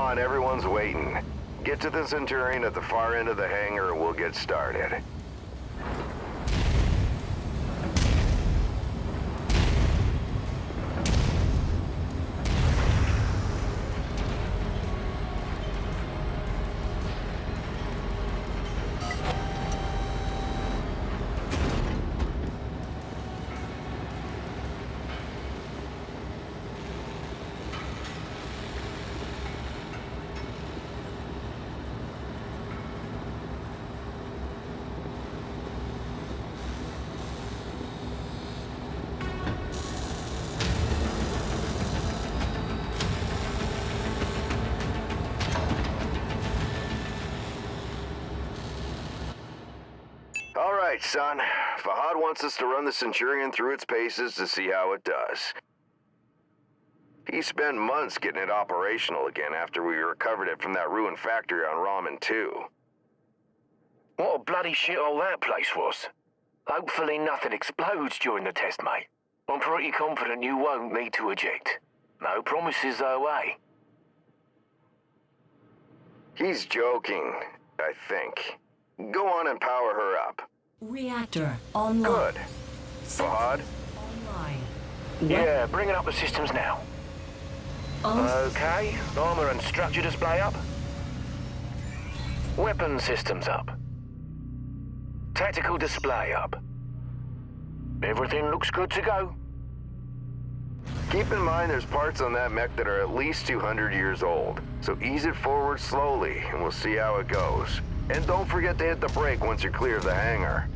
on, everyone's waiting. Get to the Centurion at the far end of the hangar and we'll get started. All right, son. Fahad wants us to run the Centurion through its paces to see how it does. He spent months getting it operational again after we recovered it from that ruined factory on Ramen 2. What a bloody shithole that place was. Hopefully nothing explodes during the test, mate. I'm pretty confident you won't need to eject. No promises though, eh? He's joking, I think. Go on and power her up. Reactor online. Good. Fahad? Online. Yeah, bringing up the systems now. Okay, armor and structure display up. Weapon systems up. Tactical display up. Everything looks good to go. Keep in mind there's parts on that mech that are at least 200 years old, so ease it forward slowly and we'll see how it goes. And don't forget to hit the brake once you're clear of the hangar.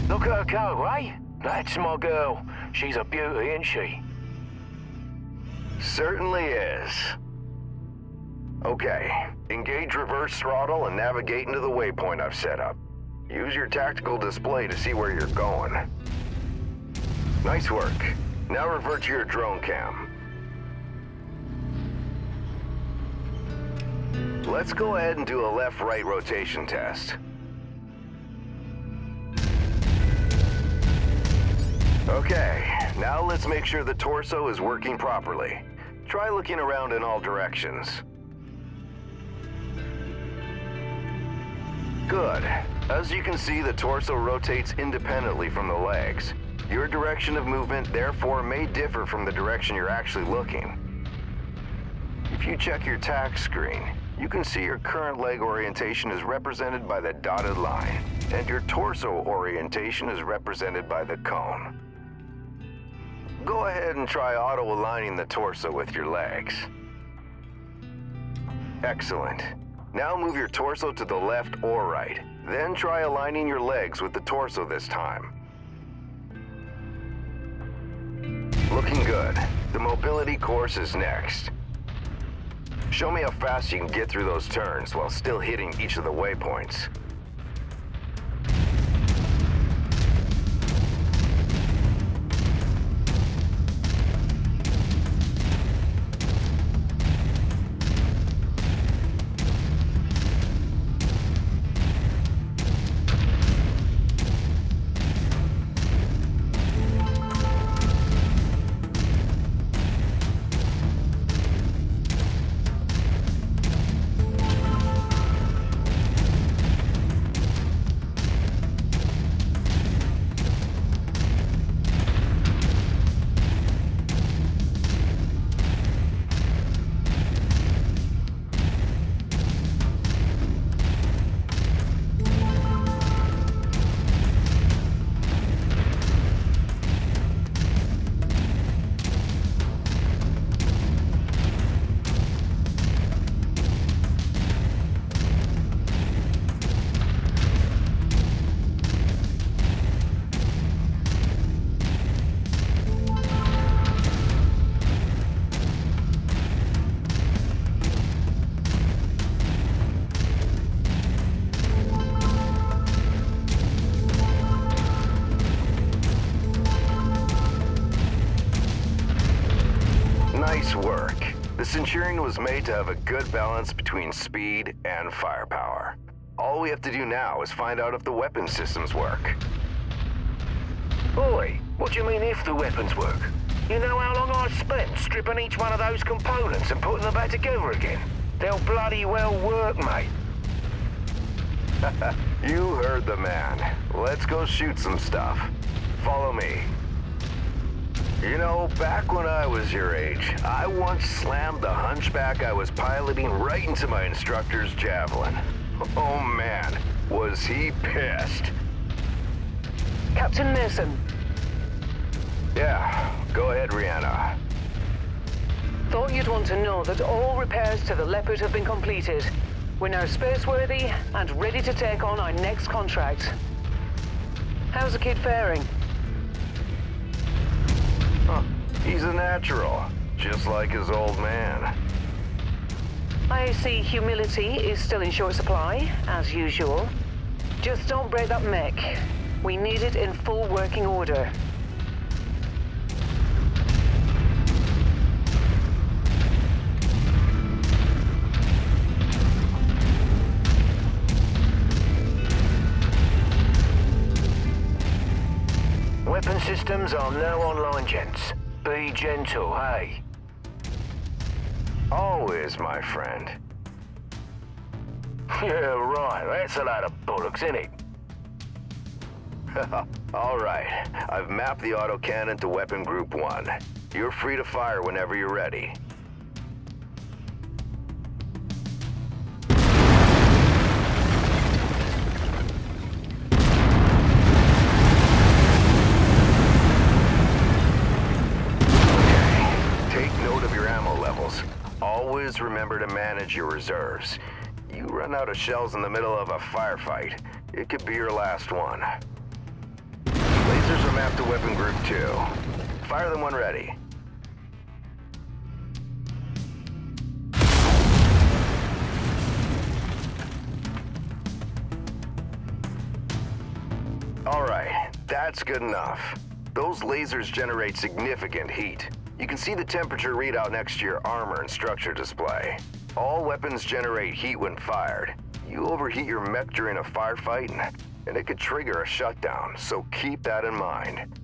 Look at her go, eh? That's my girl. She's a beauty, isn't she? Certainly is. Okay, engage reverse throttle and navigate into the waypoint I've set up. Use your tactical display to see where you're going. Nice work. Now revert to your drone cam. Let's go ahead and do a left-right rotation test. Okay, now let's make sure the torso is working properly. Try looking around in all directions. Good. As you can see, the torso rotates independently from the legs. Your direction of movement, therefore, may differ from the direction you're actually looking. If you check your tack screen, you can see your current leg orientation is represented by the dotted line, and your torso orientation is represented by the cone. Go ahead and try auto-aligning the torso with your legs. Excellent. Now move your torso to the left or right. Then try aligning your legs with the torso this time. Looking good. The mobility course is next. Show me how fast you can get through those turns while still hitting each of the waypoints. Nice work. The Centurion was made to have a good balance between speed and firepower. All we have to do now is find out if the weapon systems work. Oi, what do you mean if the weapons work? You know how long I've spent stripping each one of those components and putting them back together again? They'll bloody well work, mate. You heard the man. Let's go shoot some stuff. Follow me. You know, back when I was your age, I once slammed the hunchback I was piloting right into my instructor's javelin. Oh man, was he pissed. Captain Mason. Yeah, go ahead, Rihanna. Thought you'd want to know that all repairs to the Leopard have been completed. We're now spaceworthy and ready to take on our next contract. How's the kid faring? Huh, he's a natural, just like his old man. I see humility is still in short supply, as usual. Just don't break that mech. We need it in full working order. Weapon systems are now online, gents. Be gentle, hey? Always, my friend. Yeah, right. That's a load of bollocks, innit? All right, I've mapped the autocannon to Weapon Group 1. You're free to fire whenever you're ready. Always remember to manage your reserves. You run out of shells in the middle of a firefight, it could be your last one. Lasers are mapped to Weapon Group 2. Fire them when ready. Alright, that's good enough. Those lasers generate significant heat. You can see the temperature readout next to your armor and structure display. All weapons generate heat when fired. You overheat your mech during a firefight, and it could trigger a shutdown, so keep that in mind.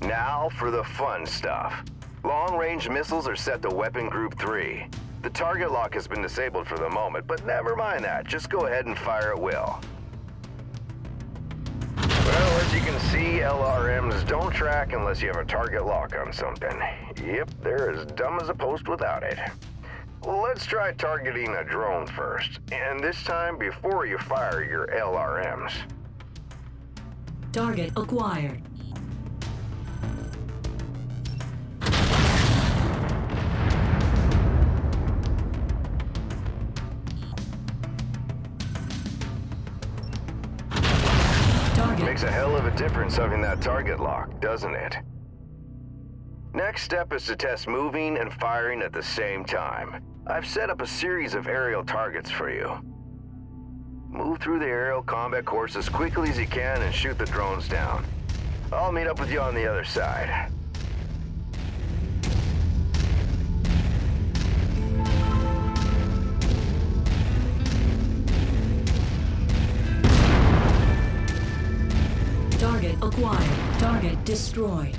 Now for the fun stuff. Long-range missiles are set to Weapon Group 3. The target lock has been disabled for the moment, but never mind that. Just go ahead and fire at will. Well, as you can see, LRMs don't track unless you have a target lock on something. Yep, they're as dumb as a post without it. Well, let's try targeting a drone first, and this time before you fire your LRMs. Target acquired. Makes a hell of a difference having that target lock, doesn't it? Next step is to test moving and firing at the same time. I've set up a series of aerial targets for you. Move through the aerial combat course as quickly as you can and shoot the drones down. I'll meet up with you on the other side. Target acquired. Target destroyed.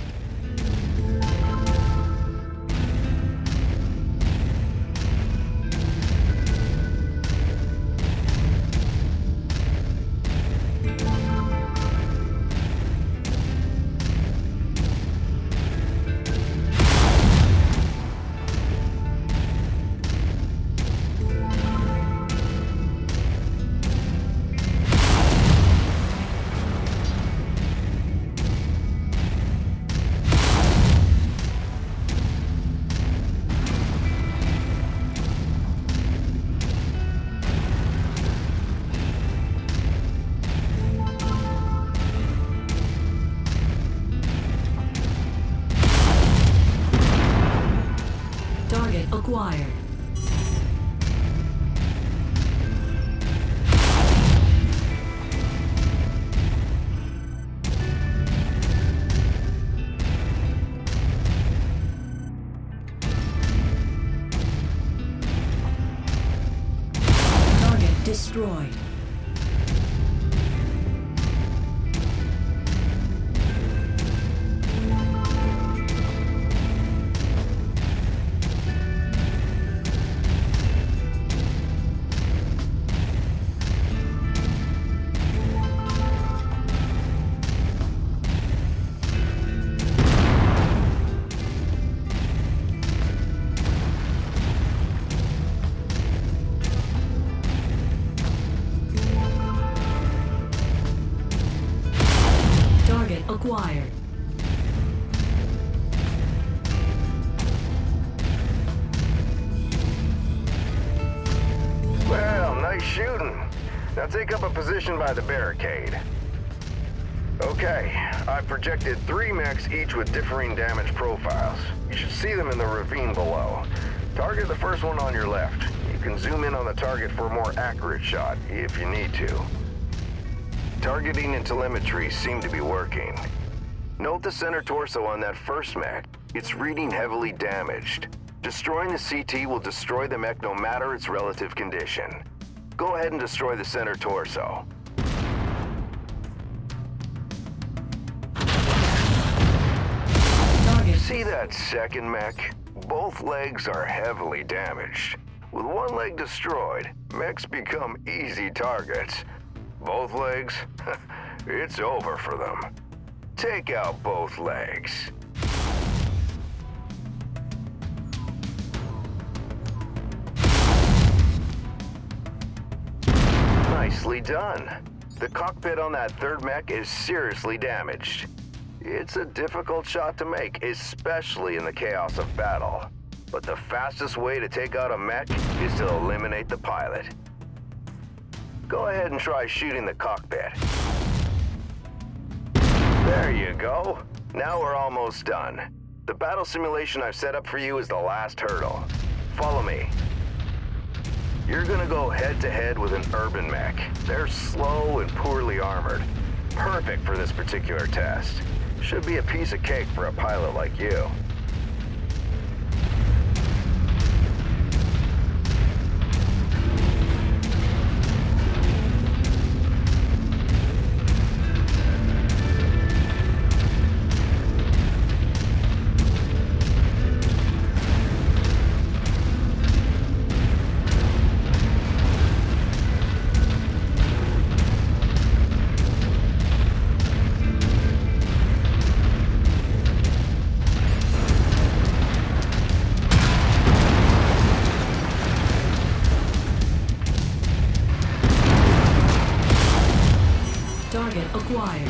destroyed. Target acquired. Well, nice shooting. Now take up a position by the barricade. Okay, I've projected 3 mechs, each with differing damage profiles. You should see them in the ravine below. Target the first one on your left. You can zoom in on the target for a more accurate shot, if you need to. Targeting and telemetry seem to be working. Note the center torso on that first mech. It's reading heavily damaged. Destroying the CT will destroy the mech no matter its relative condition. Go ahead and destroy the center torso. Target. See that second mech? Both legs are heavily damaged. With one leg destroyed, mechs become easy targets. Both legs? It's over for them. Take out both legs. Nicely done. The cockpit on that third mech is seriously damaged. It's a difficult shot to make, especially in the chaos of battle. But the fastest way to take out a mech is to eliminate the pilot. Go ahead and try shooting the cockpit. There you go. Now we're almost done. The battle simulation I've set up for you is the last hurdle. Follow me. You're gonna go head-to-head with an urban mech. They're slow and poorly armored. Perfect for this particular test. Should be a piece of cake for a pilot like you. Target acquired.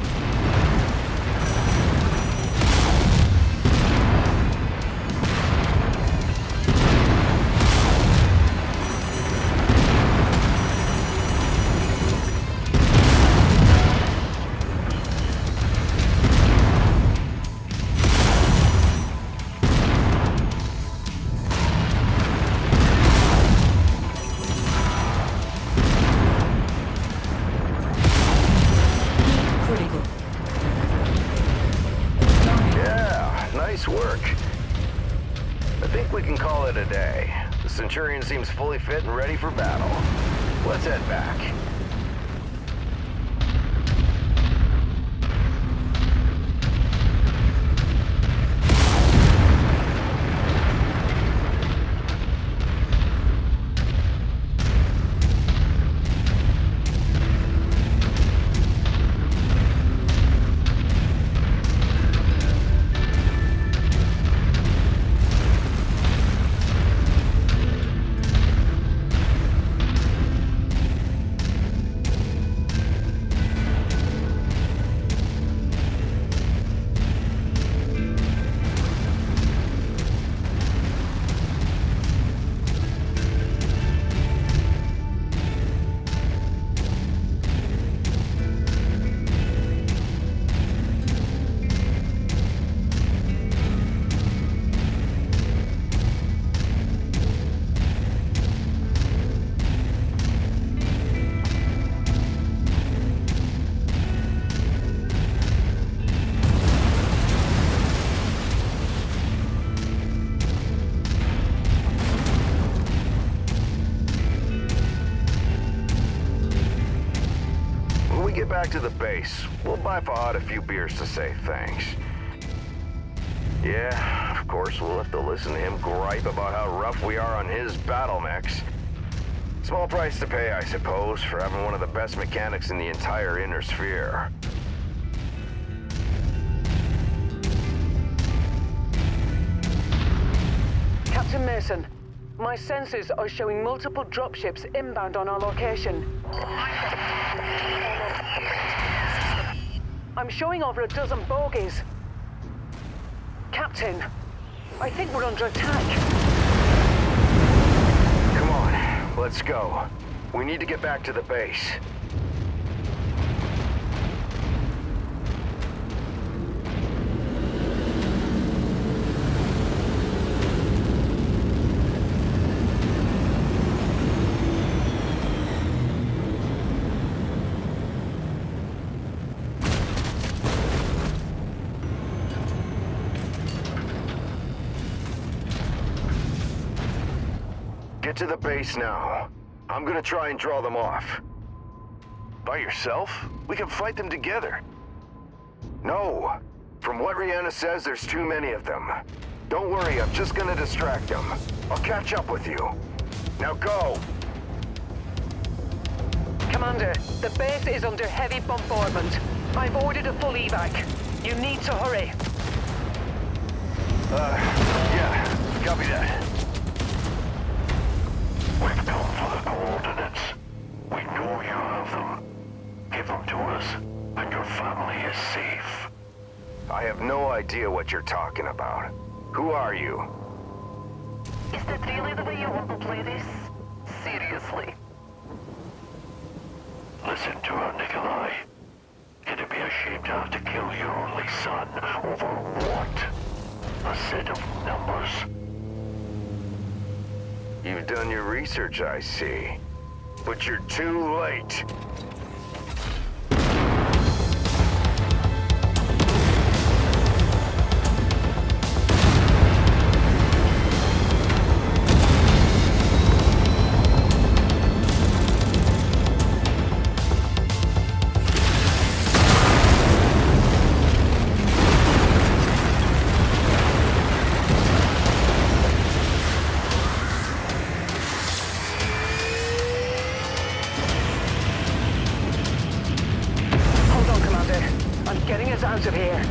Critical. Yeah, nice work. I think we can call it a day. The Centurion seems fully fit and ready for battle. Let's head back. get back to the base, we'll buy Fahad a few beers to say thanks. Yeah, of course, we'll have to listen to him gripe about how rough we are on his battle mechs. Small price to pay, I suppose, for having one of the best mechanics in the entire Inner Sphere. Captain Mason, my sensors are showing multiple dropships inbound on our location. I'm showing over a dozen bogies. Captain, I think we're under attack. Come on, let's go. We need to get back to the base. Get to the base now. I'm gonna try and draw them off. By yourself? We can fight them together. No. From what Rihanna says, there's too many of them. Don't worry, I'm just gonna distract them. I'll catch up with you. Now go! Commander, the base is under heavy bombardment. I've ordered a full evac. You need to hurry. Yeah, copy that. We've come for the coordinates. We know you have them. Give them to us, and your family is safe. I have no idea what you're talking about. Who are you? Is that really the way you want to play this? Seriously? Listen to her, Nikolai. It'd be a shame to have to kill your only son over what? A set of numbers. You've done your research, I see. But you're too late. Getting us out of here.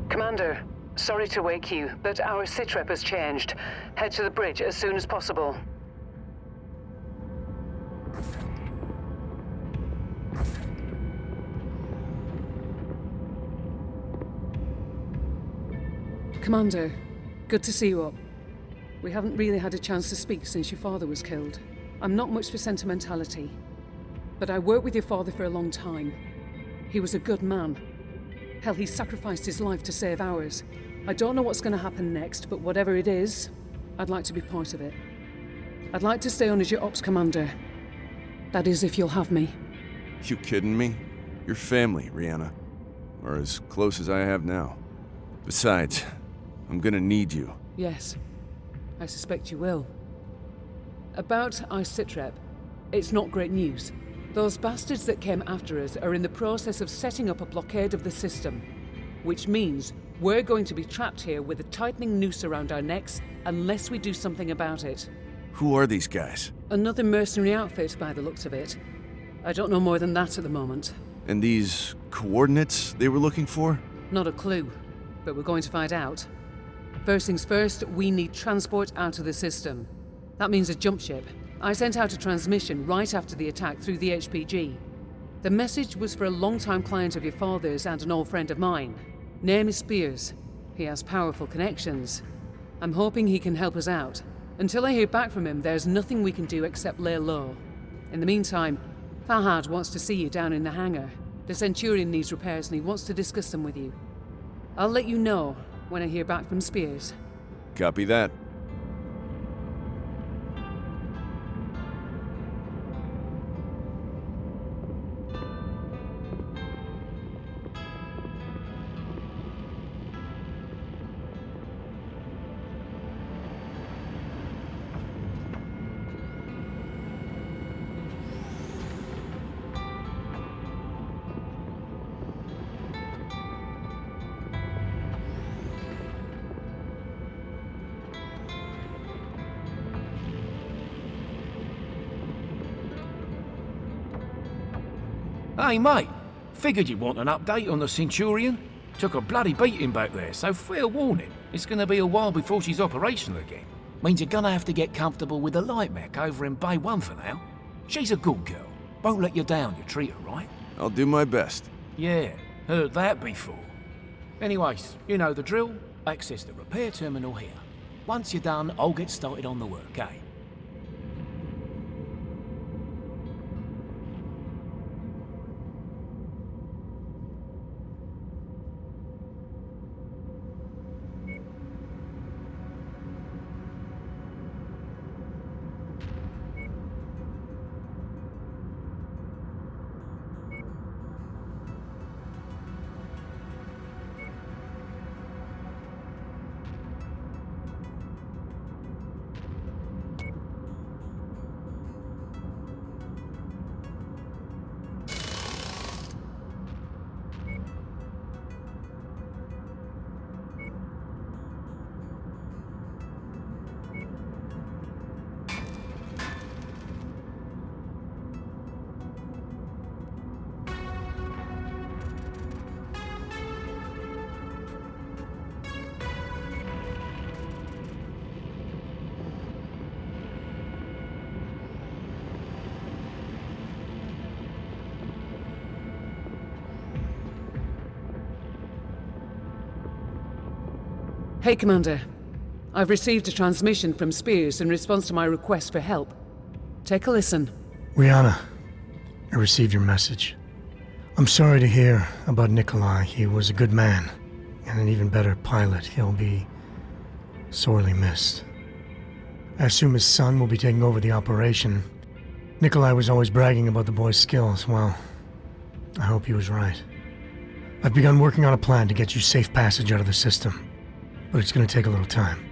Commander, sorry to wake you, but our sitrep has changed. Head to the bridge as soon as possible. Commander, good to see you up. We haven't really had a chance to speak since your father was killed. I'm not much for sentimentality, but I worked with your father for a long time. He was a good man. Hell, he sacrificed his life to save ours. I don't know what's going to happen next, but whatever it is, I'd like to be part of it. I'd like to stay on as your ops commander. That is, if you'll have me. You kidding me? You're family, Rihanna. Or as close as I have now. Besides, I'm gonna need you. Yes, I suspect you will. About Isitrep, it's not great news. Those bastards that came after us are in the process of setting up a blockade of the system, which means we're going to be trapped here with a tightening noose around our necks unless we do something about it. Who are these guys? Another mercenary outfit by the looks of it. I don't know more than that at the moment. And these coordinates they were looking for? Not a clue, but we're going to find out. First things first, we need transport out of the system. That means a jump ship. I sent out a transmission right after the attack through the HPG. The message was for a long-time client of your father's and an old friend of mine. Name is Spears. He has powerful connections. I'm hoping he can help us out. Until I hear back from him, there's nothing we can do except lay low. In the meantime, Fahad wants to see you down in the hangar. The Centurion needs repairs and he wants to discuss them with you. I'll let you know when I hear back from Spears. Copy that. Hey, mate. Figured you'd want an update on the Centurion. Took a bloody beating back there, so fair warning. It's gonna be a while before she's operational again. Means you're gonna have to get comfortable with the light mech over in Bay 1 for now. She's a good girl. Won't let you down, you treat her right. I'll do my best. Yeah, heard that before. Anyways, you know the drill. Access the repair terminal here. Once you're done, I'll get started on the work, eh? Hey, Commander. I've received a transmission from Spears in response to my request for help. Take a listen. Rihanna, I received your message. I'm sorry to hear about Nikolai. He was a good man, and an even better pilot. He'll be sorely missed. I assume his son will be taking over the operation. Nikolai was always bragging about the boy's skills. Well, I hope he was right. I've begun working on a plan to get you safe passage out of the system, but it's going to take a little time.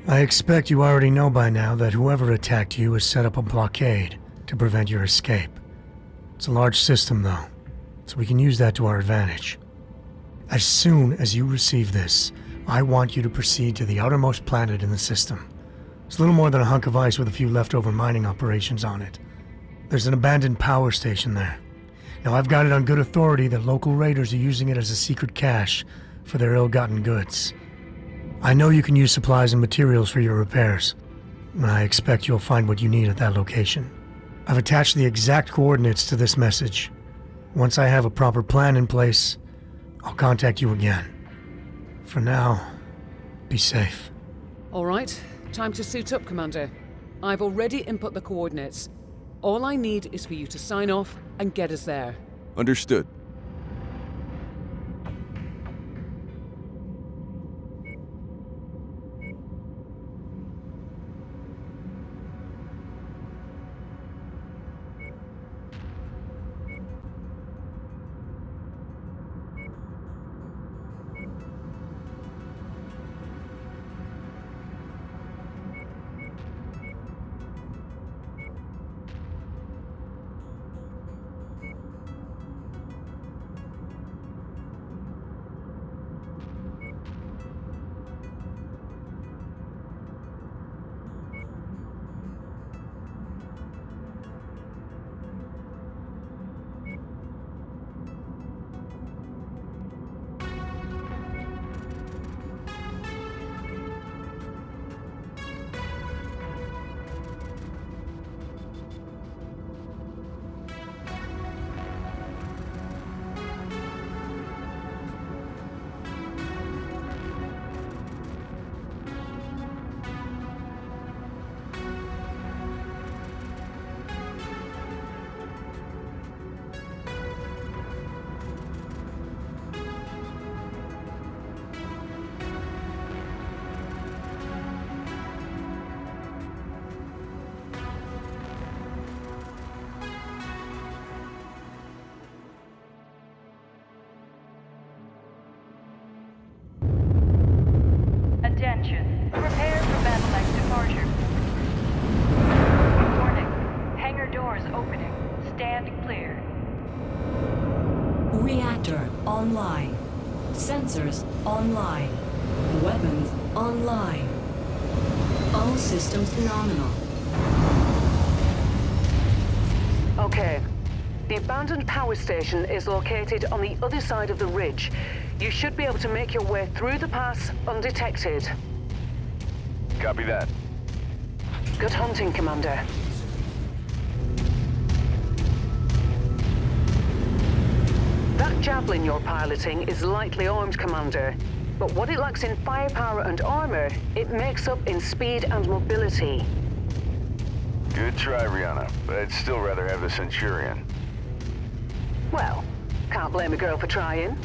I expect you already know by now that whoever attacked you has set up a blockade to prevent your escape. It's a large system, though, so we can use that to our advantage. As soon as you receive this, I want you to proceed to the outermost planet in the system. It's little more than a hunk of ice with a few leftover mining operations on it. There's an abandoned power station there. Now, I've got it on good authority that local raiders are using it as a secret cache for their ill-gotten goods. I know you can use supplies and materials for your repairs, and I expect you'll find what you need at that location. I've attached the exact coordinates to this message. Once I have a proper plan in place, I'll contact you again. For now, be safe. All right, time to suit up, Commander. I've already input the coordinates. All I need is for you to sign off and get us there. Understood. online. Sensors online. Weapons online. All systems nominal. Okay. The abandoned power station is located on the other side of the ridge. You should be able to make your way through the pass undetected. Copy that. Good hunting, Commander. That javelin you're piloting is lightly armed, Commander. But what it lacks in firepower and armor, it makes up in speed and mobility. Good try, Rihanna, but I'd still rather have the Centurion. Well, can't blame a girl for trying.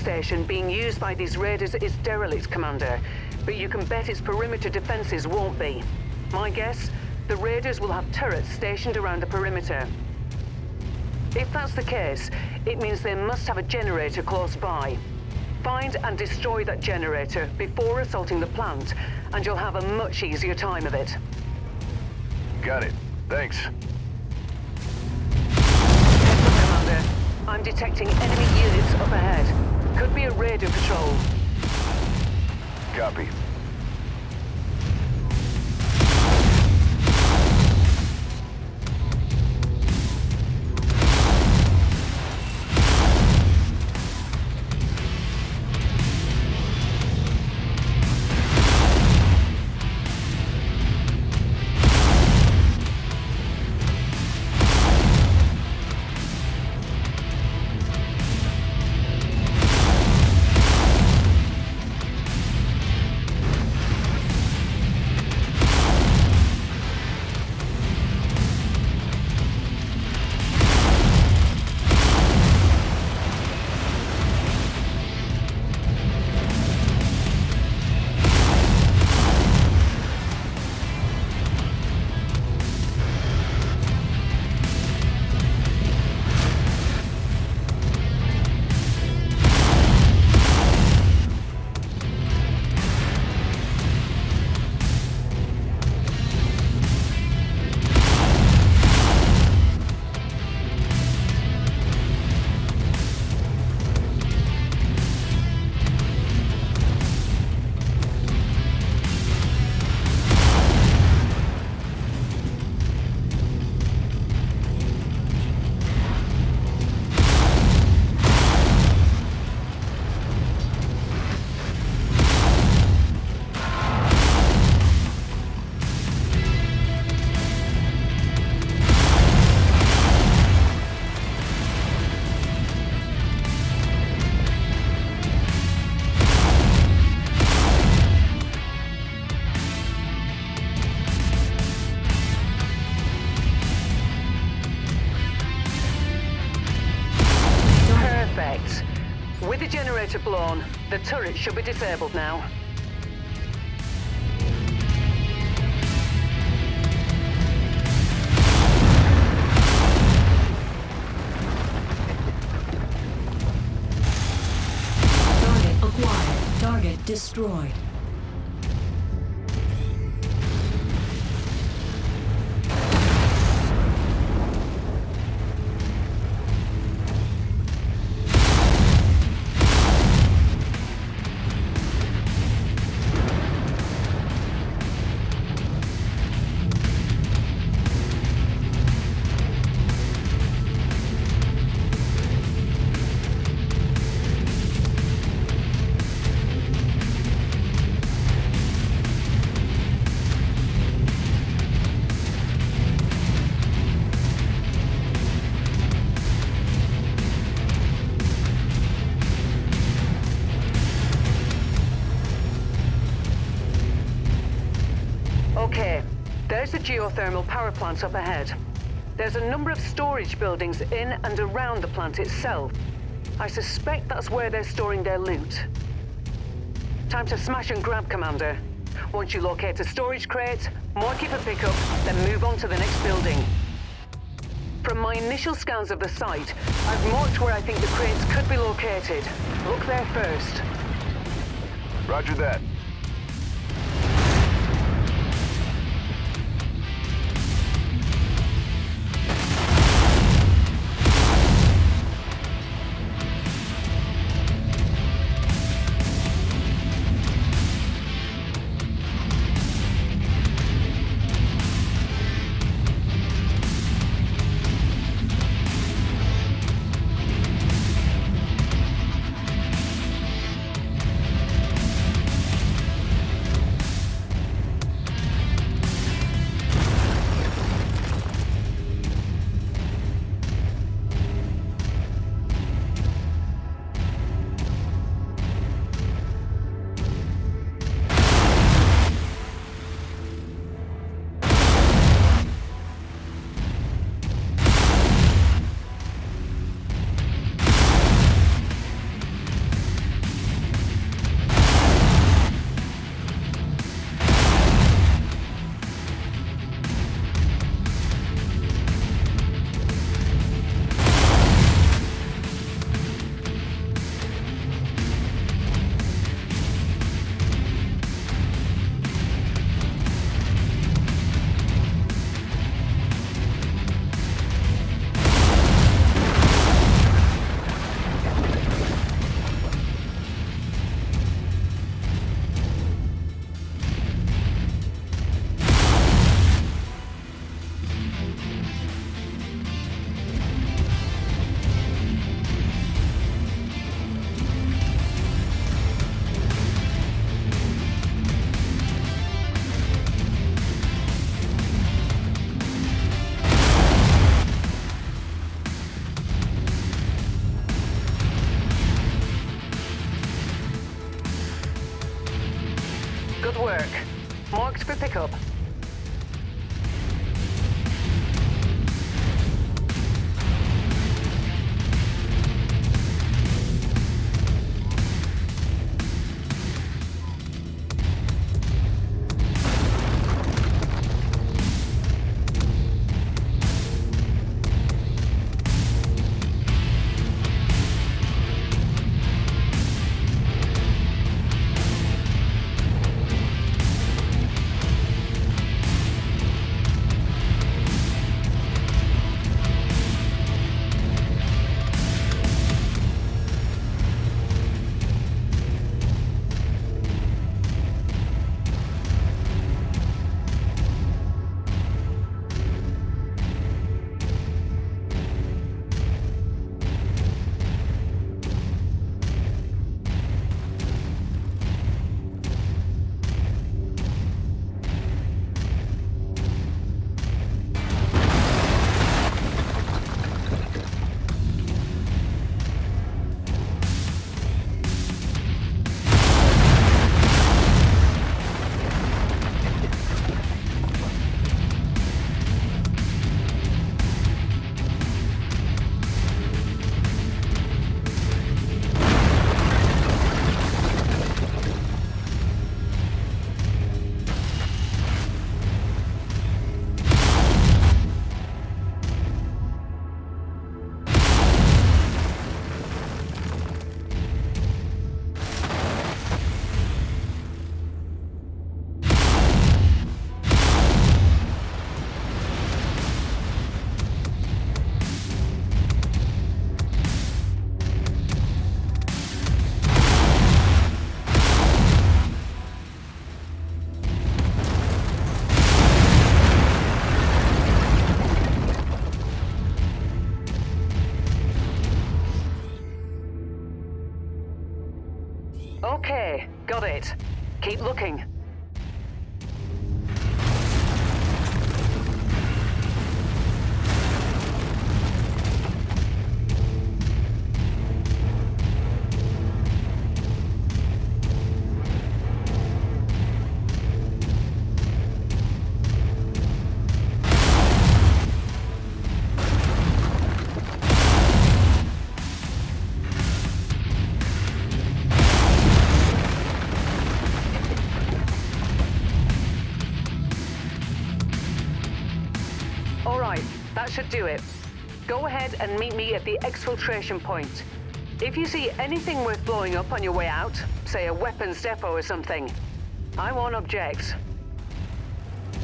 Station being used by these raiders is derelict, Commander, but you can bet its perimeter defenses won't be. My guess, the raiders will have turrets stationed around the perimeter. If that's the case, it means they must have a generator close by. Find and destroy that generator before assaulting the plant, and you'll have a much easier time of it. Got it. Thanks. Heads up, Commander. I'm detecting enemy units up ahead. Could be a raider patrol. Copy. generator blown. The turret should be disabled now. Target acquired. Target destroyed. Okay, there's the geothermal power plant up ahead. There's a number of storage buildings in and around the plant itself. I suspect that's where they're storing their loot. Time to smash and grab, Commander. Once you locate a storage crate, mark it for pickup, then move on to the next building. From my initial scans of the site, I've marked where I think the crates could be located. Look there first. Roger that. Good work. Marked for pickup. Okay, got it. Keep looking. All right, that should do it. Go ahead and meet me at the exfiltration point. If you see anything worth blowing up on your way out, say a weapons depot or something, I won't object.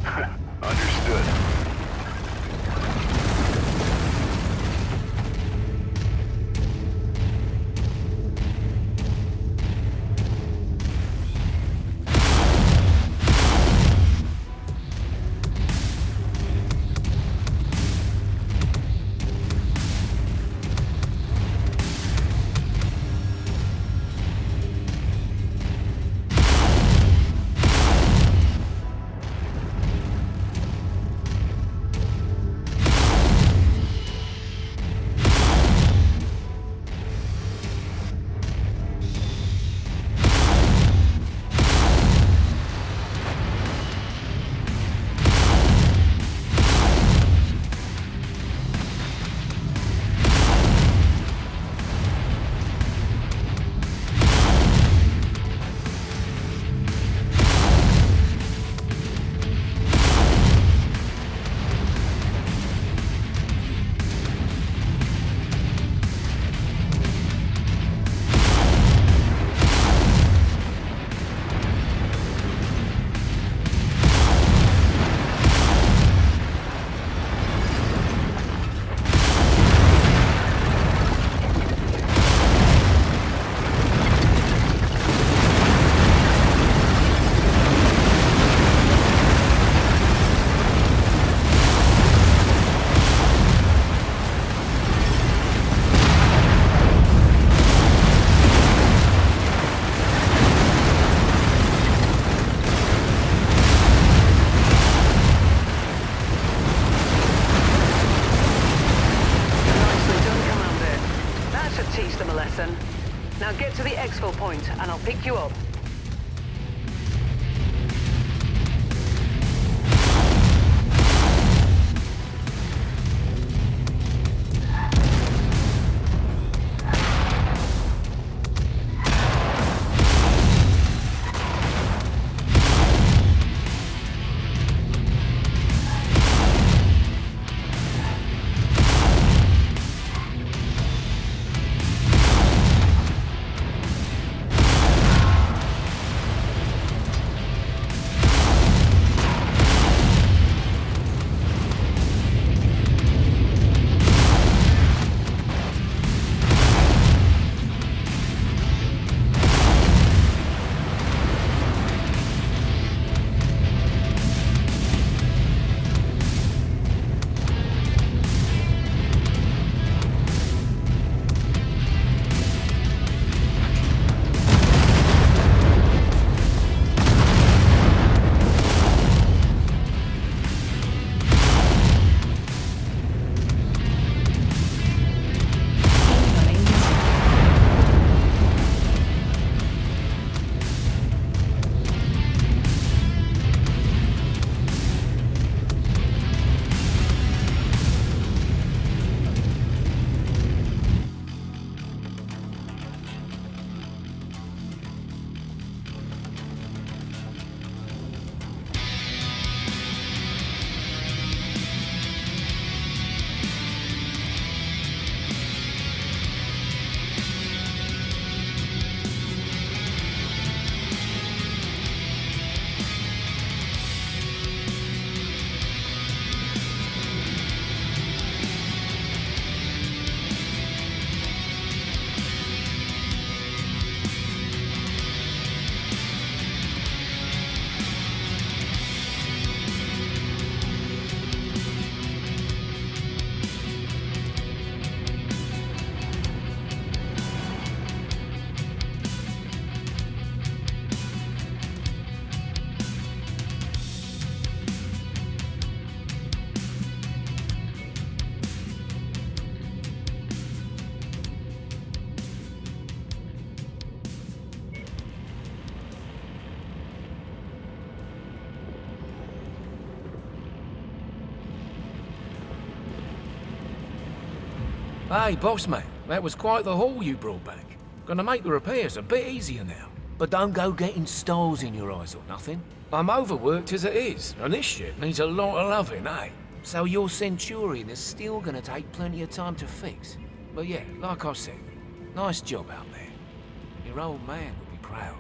Understood. Now get to the exfil point and I'll pick you up. Hey, boss man, that was quite the haul you brought back. Gonna make the repairs a bit easier now. But don't go getting stars in your eyes or nothing. I'm overworked as it is, and this ship needs a lot of loving, eh? So your Centurion is still gonna take plenty of time to fix. But yeah, like I said, nice job out there. Your old man would be proud.